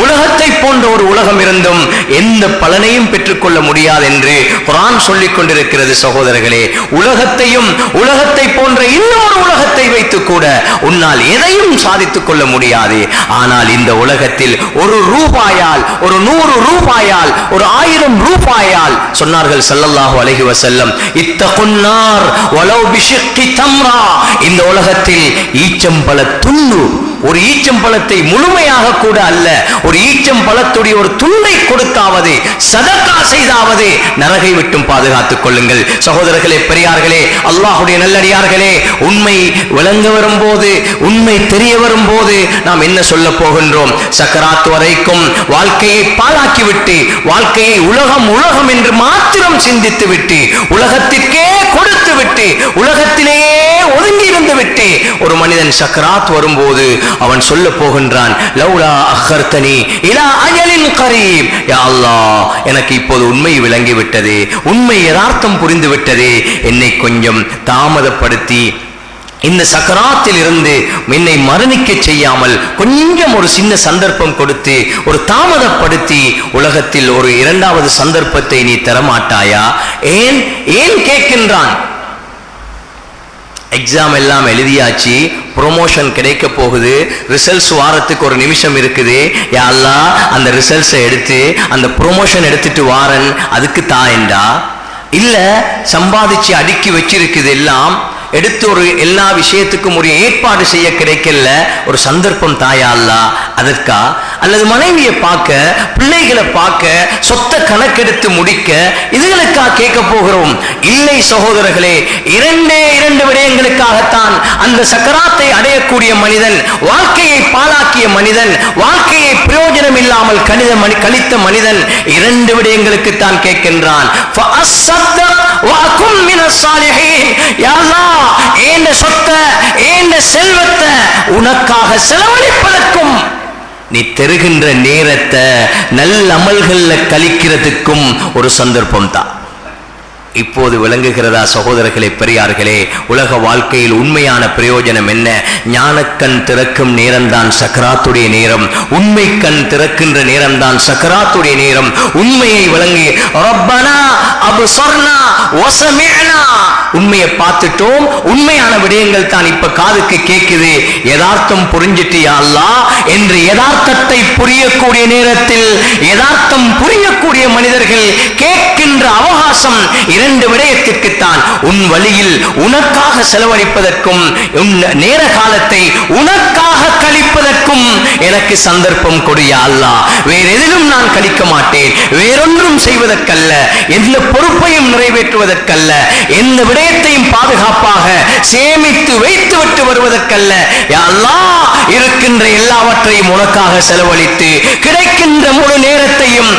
உலகத்தை போன்ற ஒரு உலகம் இருந்தும் எந்த பலனையும் பெற்றுக்கொள்ள முடியாது என்று குர்ஆன் சொல்லிக் கொண்டிருக்கிறது. சகோதரர்களே, உலகத்தை போன்ற இன்னொரு உலகத்தை வைத்து கூட உன்னால் எதையும் சாதித்துக் கொள்ள முடியாது. ஆனால் இந்த உலகத்தில் 1 ரூபாயால், ஒரு 100 ரூபாயால், ஒரு 1000 ரூபாயால், சொன்னார்கள் ஸல்லல்லாஹு அலைஹி வஸல்லம், இத்தகுன்னார் வலவ் பிஷிக்கி தம்ரா, இந்த உலகத்தில் ஈச்சம்பழ துண்டு, ஒரு ஈச்சம்பழத்தை முழுமையாக கூட அல்ல, ஒரு ஈச்சம்பழத்துடைய ஒரு துண்டை கொடுத்தாவது, சதகா செய்தாவது நரகை விட்டும் பாதுகாத்துக் கொள்ளுங்கள். சகோதரர்களே, பெரியார்களே, அல்லாஹ்வுடைய நல்லடியார்களே, உண்மை விளங்க வரும்போது, உண்மை தெரிய வரும்போது நாம் என்ன சொல்ல போகின்றோம்? சக்கராத் வரைக்கும் வாழ்க்கையை பாழாக்கிவிட்டு, வாழ்க்கையை உலகம் என்று மாத்திரம் சிந்தித்து விட்டு, உலகத்திற்கே கொடுத்து விட்டு, உலகத்திலேயே ஒதுங்கி இருந்து விட்டு ஒரு மனிதன் சக்கராத் வரும்போது அவன் சொல்ல போகின்றான், லௌலா அஹ்ர்தனி இலா அஜலின் கரீப், யா அல்லாஹ், எனக்கு இப்போது உண்மை விளங்கி விட்டது, உண்மை யதார்த்தம் புரிந்து விட்டது, என்னை கொஞ்சம் தாமதப்படுத்தி இந்த சக்கராத்தில் இருந்து என்னை மரணிக்க செய்யாமல் கொஞ்சம் ஒரு சின்ன சந்தர்ப்பம் கொடுத்து, ஒரு தாமதப்படுத்தி உலகத்தில் ஒரு 2வது சந்தர்ப்பத்தை நீ தரமாட்டாயா? ஏன் கேட்கின்றான்? எக்ஸாம் எல்லாம் எழுதியாச்சு, ப்ரொமோஷன் கிடைக்க போகுது, ரிசல்ட்ஸ் வாரத்துக்கு ஒரு நிமிஷம் இருக்குது. யா அல்லாஹ் அந்த ரிசல்ட்ஸை எடுத்து அந்த ப்ரொமோஷன் எடுத்துட்டு வாரன், அதுக்கு தாயண்டா இல்ல சம்பாதிச்சு அடுக்கி வச்சிருக்குது எல்லாம் எடுத்து ஒரு எல்லா விஷயத்துக்கும் ஒரு ஏற்பாடு செய்ய கிடைக்கல, ஒரு சந்தர்ப்பம் தாயா அல்லாஹ் அதற்கா? அல்லது மனைவியை பார்க்க, பிள்ளைகளை பார்க்க, சொத்தை கணக்கெடுத்து முடிக்க, இதுகளுக்கா கேட்க போகிறோம்? இல்லை சகோதரர்களே, இரண்டு விடயங்களுக்காகத்தான் அந்த சக்கராத்தை அடையக்கூடிய மனிதன், வாழ்க்கையை பாழாக்கிய மனிதன், வாழ்க்கையை பிரயோஜனம் இல்லாமல் கழித்த மனிதன் 2 விடயங்களுக்குத்தான் கேட்கின்றான். செல்வத்தை உனக்காக செலவழிப்பதற்கும் நீ தருகின்ற நேரத்தை நல்ல அமல்கள்ல கழிக்கிறதுக்கும் ஒரு சந்தர்ப்பம் தான். இப்போது விளங்குகிறதா சகோதரர்களே, பெரியார்களே? உலக வாழ்க்கையில் உண்மையான பிரயோஜனம் என்ன? ஞானக்கண் திறக்கும் நேரம்தான் சக்கராத்துடைய நேரம். உண்மை கண் திறக்கின்ற நேரம்தான் சக்கராத்துடைய நேரம். உண்மையை விளங்கி ரப்பனா அப்சர்னா வஸமிஅனா, உண்மையை பார்த்துட்டோம், உண்மையான விடயங்கள் தான் இப்ப காதுக்கு கேட்குது, யதார்த்தம் புரிஞ்சிட்டு யா அல்லாஹ் என்று யதார்த்தத்தை புரியக்கூடிய நேரத்தில் யதார்த்தம் புரியக்கூடிய மனிதர்கள் கேட்கின்ற அவகாசம் 2 விடயத்திற்குத்தான். உன் வழியில் உனக்காக செலவழிப்பதற்கும் உன் நேர காலத்தை உனக்காக கழிப்பதற்கும் எனக்கு சந்தர்ப்பம் கொடு யா அல்லாஹ். வேற எதிலும் நான் கழிக்க மாட்டேன், வேறொன்றும் செய்வதற்கல்ல, எந்த பொறுப்பையும் நிறைவேற்றுவதற்கல்ல, எந்த விடயத்தையும் பாதுகாப்பாக சேமித்து வைத்து விட்டு வருவதற்கல்ல. யா அல்லாஹ், இருக்கின்ற எல்லாவற்றையும் உனக்காக செலவழித்து கிடைக்கின்ற முழு நேரத்தையும்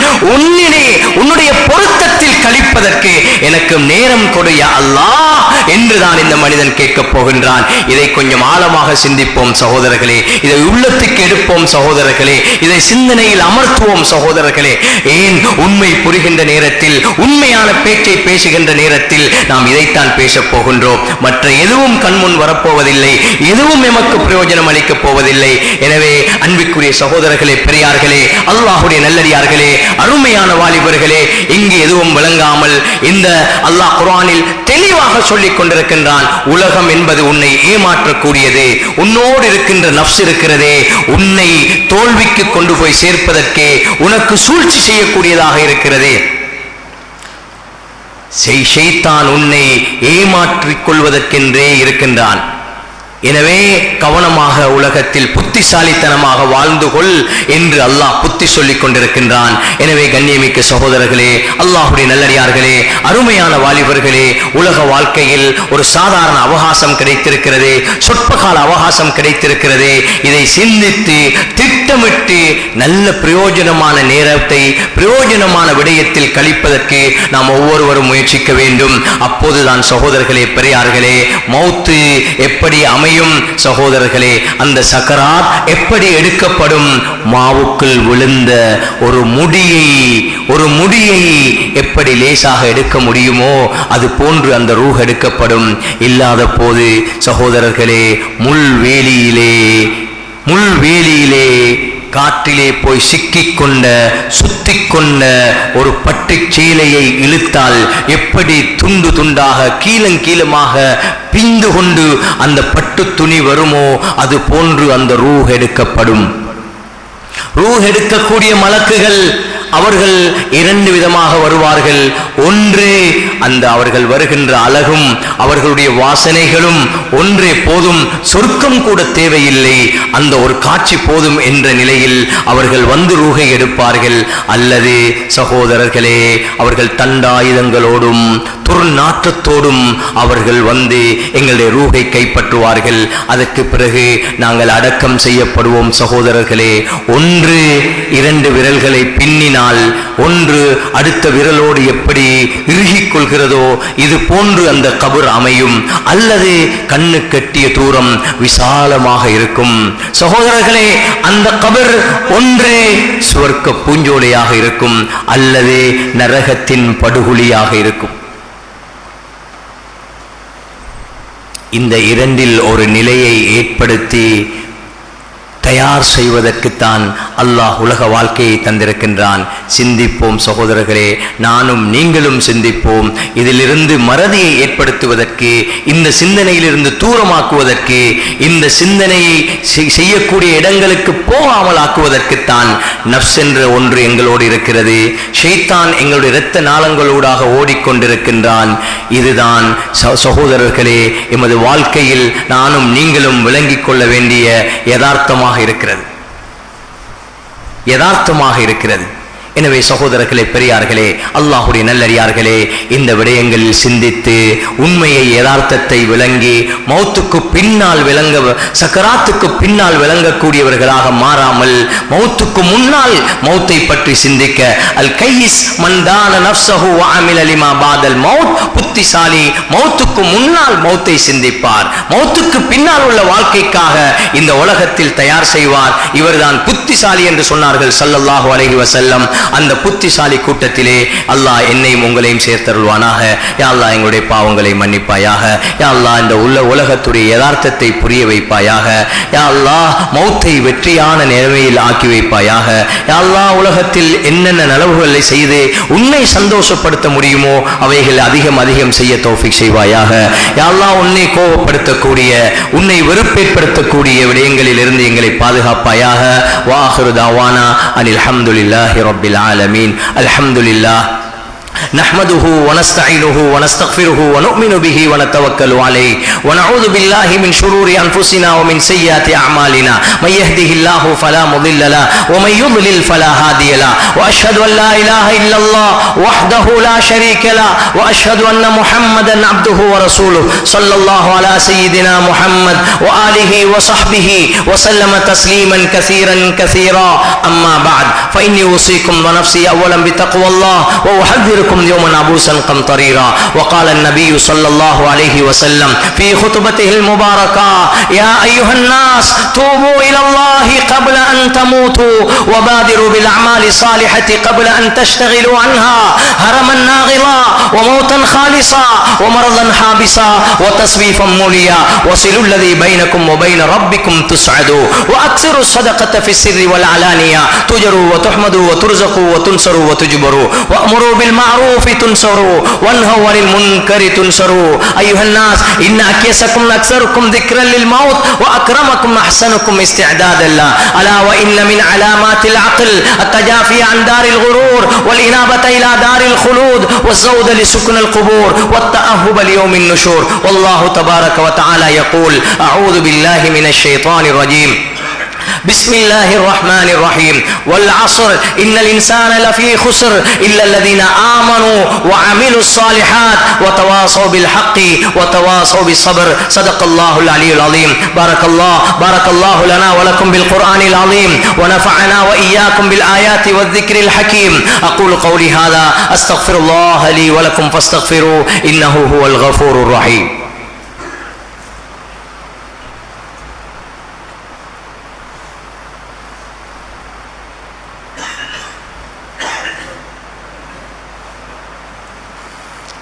உன்னுடைய பொருத்தத்தில் கழிப்பதற்கு எனக்கு நேரம் கொடு யா அல்லாஹ் என்றுதான் இந்த மனிதன் கேட்கப் போகின்றான். இதை கொஞ்சம் ஆழமாக சிந்திப்போம் சகோதரர்களே, இதை உள்ளத்துக்கு எடுப்போம் சகோதரர்களே, இதை சிந்தனையில் அமர்த்துவோம் சகோதரர்களே. ஏன் உண்மை புரிகின்ற நேரத்தில், உண்மையான பேச்சை பேசுகின்ற நேரத்தில் நாம் இதைத்தான் பேசப் போகின்றோம். மற்ற எதுவும் கண்முன் வரப்போவதில்லை, எதுவும் எமக்கு பிரயோஜனம் அளிக்கப் போவதில்லை. எனவே அன்பிற்குரிய சகோதரர்களே, பெரியார்களே, அல்லாஹ்வுடைய நல்லடியார்களே, அருமையான வாலிபர்களே, இங்கு எதுவும் விளங்காமல் இந்த அல்லாஹ் குர்ஆனில் தெளிவாக சொல்லிக் கொண்டிருக்கின்றான். உலகம் என்பது உன்னை ஏமாற்றக்கூடியது. உன்னோடு இருக்கின்ற நஃப்ஸ் இருக்கிறதே, உன்னை தோல்விக்கு கொண்டு போய் சேர்ப்பதற்கே உனக்கு சூழ்ச்சி செய்யக்கூடியதாக இருக்கிறது. ஷைத்தான் உன்னை ஏமாற்றிக் கொள்வதற்கென்றே இருக்கின்றான். எனவே கவனமாக உலகத்தில் புத்திசாலித்தனமாக வாழ்ந்து கொள் என்று அல்லாஹ் புத்தி சொல்லிக் கொண்டிருக்கின்றான். எனவே கண்ணியமிக்க சகோதரர்களே, அல்லாஹ்வுடைய நல்லடியார்களே, அருமையான வாலிபர்களே, உலக வாழ்க்கையில் ஒரு சாதாரண அவகாசம் கிடைத்திருக்கிறது, சொற்பகால அவகாசம் கிடைத்திருக்கிறது. இதை சிந்தித்து திட்டமிட்டு நல்ல பிரயோஜனமான நேரத்தை பிரயோஜனமான விடயத்தில் கழிப்பதற்கு நாம் ஒவ்வொருவரும் முயற்சிக்க வேண்டும். அப்போதுதான் சகோதரர்களே, பெரியார்களே, மௌத்து எப்படி சகோதரர்களே, அந்த சக்கராத் எப்படி எடுக்கப்படும்? மாவுக்குள் விழுந்த ஒரு முடியை எப்படி லேசாக எடுக்க முடியுமோ அது போன்று அந்த ரூஹ் எடுக்கப்படும். இல்லாத போது சகோதரர்களே, முள்வேலியிலே காற்றிலே போய் சிக்கிக்கொண்ட சுத்திக்கொண்ட ஒரு பட்டுச் சேலையை இழுத்தால் எப்படி துண்டு துண்டாக கீழமாக பிந்து கொண்டு அந்த பட்டு துணி வருமோ அது போன்று அந்த ரூஹ் எடுக்கப்படும். ரூஹ் எடுக்கக்கூடிய மலக்குகள் அவர்கள் 2 விதமாக வருவார்கள். ஒன்று, அந்த அவர்கள் வருகின்ற அழகும் அவர்களுடைய வாசனைகளும் ஒன்றே போதும், சொர்க்கம் கூட தேவையில்லை, அந்த ஒரு காட்சி போதும் என்ற நிலையில் அவர்கள் வந்து ரூஹை எடுப்பார்கள். அல்லது சகோதரர்களே, அவர்கள் தண்டாயுதங்களோடும் துர்நாற்றத்தோடும் அவர்கள் வந்து எங்களுடைய ரூஹை கைப்பற்றுவார்கள். அதற்கு பிறகு நாங்கள் அடக்கம் செய்யப்படுவோம். சகோதரர்களே, ஒன்று 2 விரல்களை பின்னினால் ஒன்று அடுத்த விரலோடு எப்படி இறுகிக் கொள்கிறதோ இது போன்று அந்த கபர் அமையும். அல்லது கண்ணு கட்டிய தூரம் விசாலமாக இருக்கும். சகோதரர்களே, அந்த கபர் ஒன்று சுவர்க்க பூஞ்சோலையாக இருக்கும், அல்லது நரகத்தின் படுகொலியாக இருக்கும். இந்த 2இல் ஒரு நிலையை ஏற்படுத்தி தயார் செய்வதற்குத்தான் அல்லாஹ் உலக வாழ்க்கையை தந்திருக்கின்றான். சிந்திப்போம் சகோதரர்களே, நானும் நீங்களும் சிந்திப்போம். இதிலிருந்து மறதியை ஏற்படுத்துவதற்கு, இந்த சிந்தனையிலிருந்து தூரமாக்குவதற்கு, இந்த சிந்தனையை செய்யக்கூடிய இடங்களுக்கு போகாமல் ஆக்குவதற்குத்தான் நஃப்ஸ் என்ற ஒன்று எங்களோடு இருக்கிறது. ஷைத்தான் எங்களுடைய இரத்த நாளங்களூடாக ஓடிக்கொண்டிருக்கின்றான். இதுதான் சகோதரர்களே எமது வாழ்க்கையில் நானும் நீங்களும் விளங்கிக் கொள்ள வேண்டிய யதார்த்தமாக இருக்கிறது. எனவே சகோதரர்களே, பெரியார்களே, அல்லாஹுடைய நல்லடியார்களே, இந்த விடயங்களில் சிந்தித்து உண்மையை யதார்த்தத்தை விளங்கி மௌத்துக்கு பின்னால் சக்கராத்துக்கு பின்னால் விளங்கக்கூடியவர்களாக மாறாமல் மௌத்துக்கு முன்னால் மௌத்தை பற்றி சிந்திக்க அல் கைஸ் மன்தான நஃப்ஸஹு வ அமில லிமா பாதல் மௌத், புத்திசாலி மௌத்துக்கு முன்னால் மௌத்தை சிந்திப்பார், மௌத்துக்கு பின்னால் உள்ள வாழ்க்கைக்காக இந்த உலகத்தில் தயார் செய்வார். இவர்தான் புத்திசாலி என்று சொன்னார்கள் ஸல்லல்லாஹு அலைஹி வஸல்லம். அந்த புத்திசாலி கூட்டத்திலே அல்லாஹ் என்னையும் உங்களையும் சேர்த்தருள்வானாக. யா அல்லாஹ் எங்களுடைய பாவங்களை மன்னிப்பாயாக. யா அல்லாஹ் இந்த உலகத்துடைய யதார்த்தத்தை புரிய வைப்பாயாக. யா அல்லாஹ் மௌத்தை வெற்றியான நிலைமையில் ஆக்கி வைப்பாயாக. யா அல்லாஹ் உலகத்தில் என்னென்ன நலவுகளை செய்து உன்னை சந்தோஷப்படுத்த முடியுமோ அவைகள் அதிகம் அதிகம் செய்ய தௌஃபீக் செய்வாயாக. யா அல்லாஹ் உன்னை கோபப்படுத்தக்கூடிய, உன்னை வெறுப்பேற்படுத்தக்கூடிய விடயங்களில் இருந்து எங்களை பாதுகாப்பாயாக. வாஹிரு தாவானா அனில் ஹம்துலில்லாஹி ரப்பில் العالمين. الحمد لله نحمده ونستعينه ونستغفره ونؤمن به ونتوكل عليه ونعوذ بالله من شرور أنفسنا ومن سيئات أعمالنا. من يهده الله فلا مضل له ومن يضلل فلا هادي له وأشهد أن لا إله إلا الله وحده لا شريك له وأشهد أن محمدا عبده ورسوله صلى الله على سيدنا محمد وآله وصحبه وسلم تسليما كثيرا كثيرا. أما بعد فإني أوصيكم ونفسي أولا بتقوى الله وأحذركم يوما عبوسا قمطريرا. وقال النبي صلى الله عليه وسلم في خطبته المباركة: يا أيها الناس توبوا إلى الله قبل أن تموتوا وبادروا بالأعمال الصالحة قبل أن تشتغلوا عنها هرما ناغضا وموتا خالصا ومرضا حابسا وتصويفا موليا وصلوا الذي بينكم وبين ربكم تسعدوا وأكثروا الصدقة في السر والعلانية تجروا وتحمدوا وترزقوا وتنصروا وتجبروا وأمروا بالمعروف تنصروا وانهوا عن المنكر تنصروا. أيها الناس إن أكيسكم أكثركم ذكرا للموت وأكرمكم أحسنكم استعدادا له. ألا وإن من علامات العقل التجافي عن دار الغرور والإنابة إلى دار الخلود والزود لسكن القبور والتأهب ليوم النشور. والله تبارك وتعالى يقول: أعوذ بالله من الشيطان الرجيم. بسم الله الرحمن الرحيم. والعصر إن الإنسان لفي خسر إلا الذين آمنوا وعملوا الصالحات وتواصوا بالحق وتواصوا بالصبر. صدق الله العلي العظيم. بارك الله لنا ولكم بالقرآن العظيم ونفعنا وإياكم بالآيات والذكر الحكيم. أقول قولي هذا أستغفر الله لي ولكم فاستغفروه إنه هو الغفور الرحيم.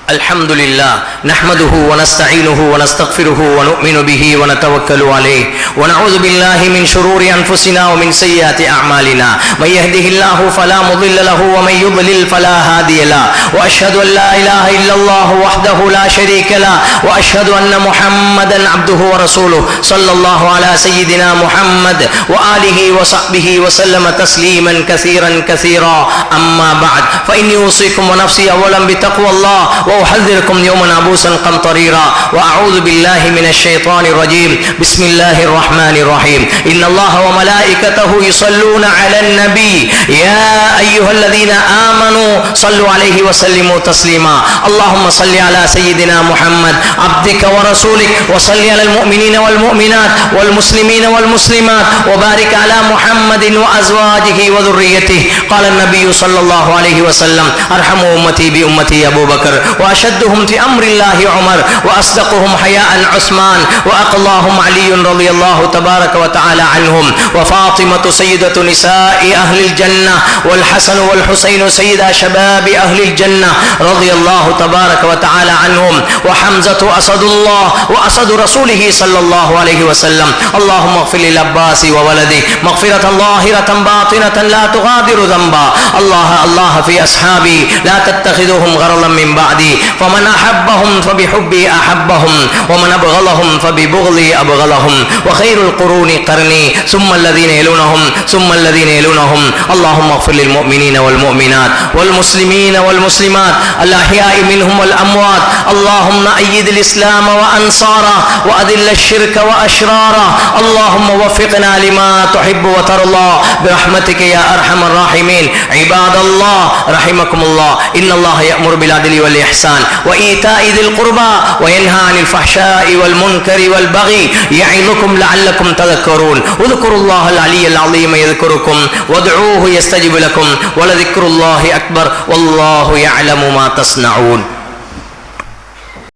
الحمد لله نحمده ونستعينه ونستغفره ونؤمن به ونتوكل عليه ونعوذ بالله من شرور أنفسنا ومن سيئات أعمالنا. من يهده الله فلا مضل له ومن يضلل فلا هادي له. وأشهد أن لا إله إلا الله وحده لا شريك له وأشهد أن محمدا عبده ورسوله صلى الله على سيدنا محمد وآله وصحبه وسلم تسليما كثيرا كثيرا. أما بعد فإني أوصيكم ونفسي أولا بتقوى الله وأحذركم يوما عبوسا قمطريرا. وأعوذ بالله من الشيطان الرجيم. بسم الله الرحمن الرحيم. إن الله وملائكته يصلون على النبي يا أيها الذين آمنوا صلوا عليه وسلموا تسليما. اللهم صل على سيدنا محمد عبدك ورسولك وصل على المؤمنين والمؤمنات والمسلمين والمسلمات وبارك على محمد وأزواجه وذريته. قال النبي صلى الله عليه وسلم: أرحم أمتي بأمتي أبو بكر وأشدهم في أمر الله عمر وأصدقهم حياء عثمان وأقلاهم علي رضي الله تبارك وتعالى عنهم وفاطمة سيدة نساء أهل الجنة والحسن والحسين سيدا شباب أهل الجنة رضي الله تبارك وتعالى عنهم وحمزة أسد الله وأسد رسوله صلى الله عليه وسلم اللهم اغفر للعباس وولده مغفرة ظاهرة باطنة لا تغادر ذنبا الله في أصحابي لا تتخذوهم غرضا من بعدي فمن أحبهم فبحبي أحبهم ومن أبغضهم فببغضي أبغضهم وخير القرون قرني ثم الذين يلونهم ثم الذين يلونهم اللهم اغفر للمؤمنين والمؤمنات والمسلمين والمسلمات الأحياء منهم والأموات اللهم أيد الإسلام وأنصاره وأذل الشرك وأشراره اللهم وفقنا لما تحب وترضى برحمتك يا أرحم الراحمين عباد الله رحمكم الله إن الله يأمر بالعدل والإحسان وإيتاء ذي القربى وينهى عن الفحشاء والمنكر والبغي يعظكم لعلكم تذكرون اذكروا الله العلي العظيم يذكركم وادعوه يستجب لكم ولذكر الله أكبر والله يعلم ما تصنعون